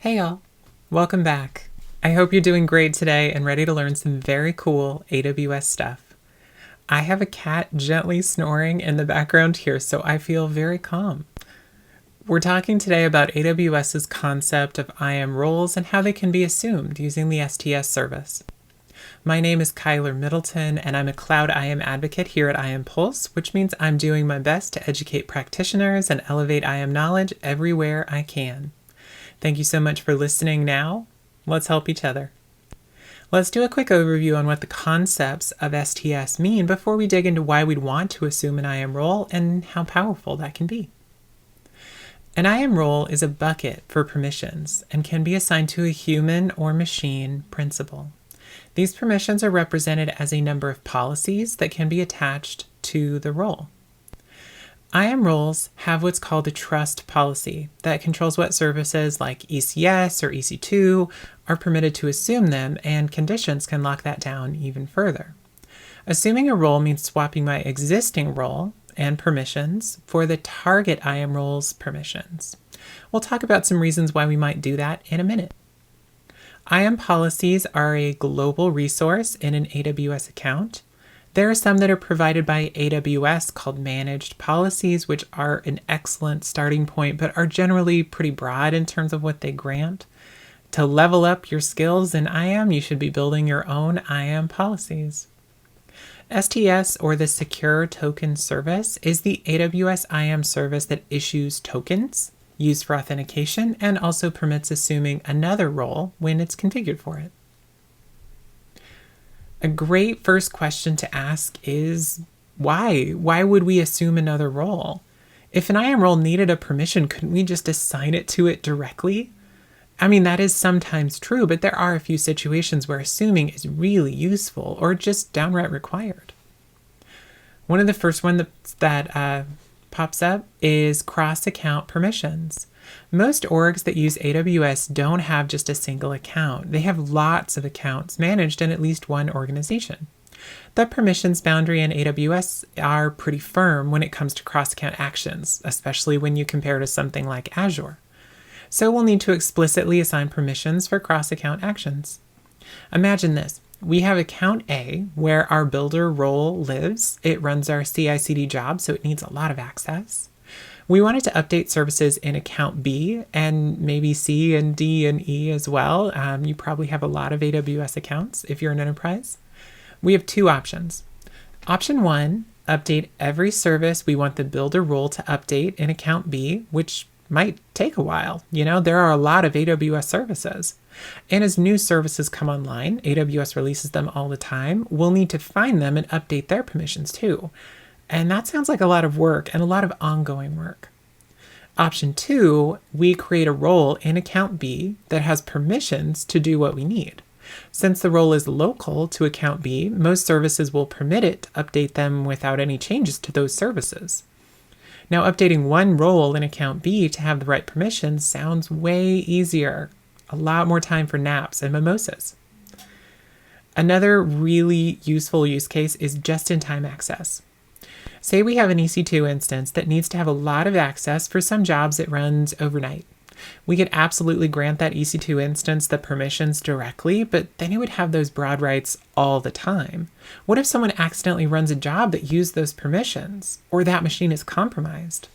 Hey y'all, welcome back. I hope you're doing great today and ready to learn some very cool AWS stuff. I have a cat gently snoring in the background here, so I feel very calm. We're talking today about AWS's concept of IAM roles and how they can be assumed using the STS service. My name is Kyler Middleton, and I'm a Cloud IAM Advocate here at IAM Pulse, which means I'm doing my best to educate practitioners and elevate IAM knowledge everywhere I can. Thank you so much for listening. Now, let's help each other. Let's do a quick overview on what the concepts of STS mean before we dig into why we'd want to assume an IAM role and how powerful that can be. An IAM role is a bucket for permissions and can be assigned to a human or machine principal. These permissions are represented as a number of policies that can be attached to the role. IAM roles have what's called a trust policy that controls what services like ECS or EC2 are permitted to assume them, and conditions can lock that down even further. Assuming a role means swapping my existing role and permissions for the target IAM role's permissions. We'll talk about some reasons why we might do that in a minute. IAM policies are a global resource in an AWS account. There are some that are provided by AWS called managed policies, which are an excellent starting point, but are generally pretty broad in terms of what they grant. To level up your skills in IAM, you should be building your own IAM policies. STS, or the Secure Token Service, is the AWS IAM service that issues tokens used for authentication and also permits assuming another role when it's configured for it. A great first question to ask is why? Why would we assume another role? If an IAM role needed a permission, couldn't we just assign it to it directly? I mean, that is sometimes true, but there are a few situations where assuming is really useful or just downright required. One of the first ones that pops up is cross-account permissions. Most orgs that use AWS don't have just a single account. They have lots of accounts managed in at least one organization. The permissions boundary in AWS are pretty firm when it comes to cross-account actions, especially when you compare to something like Azure. So we'll need to explicitly assign permissions for cross-account actions. Imagine this. We have account A, where our builder role lives. It runs our CI/CD job, so it needs a lot of access. We wanted to update services in account B and maybe C and D and E as well. You probably have a lot of AWS accounts if you're an enterprise. We have two options. Option one, update every service we want the builder role to update in account B, which might take a while. There are a lot of AWS services. And as new services come online, AWS releases them all the time, we'll need to find them and update their permissions too. And that sounds like a lot of work and a lot of ongoing work. Option two, we create a role in account B that has permissions to do what we need. Since the role is local to account B, most services will permit it to update them without any changes to those services. Now, updating one role in account B to have the right permissions sounds way easier. A lot more time for naps and mimosas. Another really useful use case is just-in-time access. Say we have an EC2 instance that needs to have a lot of access for some jobs it runs overnight. We could absolutely grant that EC2 instance the permissions directly, but then it would have those broad rights all the time. What if someone accidentally runs a job that used those permissions, or that machine is compromised?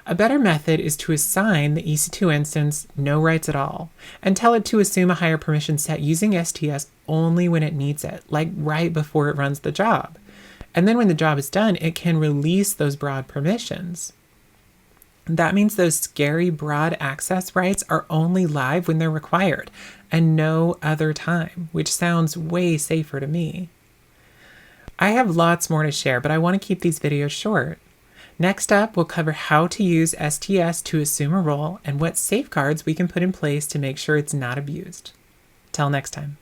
A better method is to assign the EC2 instance no rights at all, and tell it to assume a higher permission set using STS only when it needs it, like right before it runs the job. And then when the job is done, it can release those broad permissions. That means those scary broad access rights are only live when they're required and no other time, which sounds way safer to me. I have lots more to share, but I want to keep these videos short. Next up, we'll cover how to use STS to assume a role and what safeguards we can put in place to make sure it's not abused. Till next time.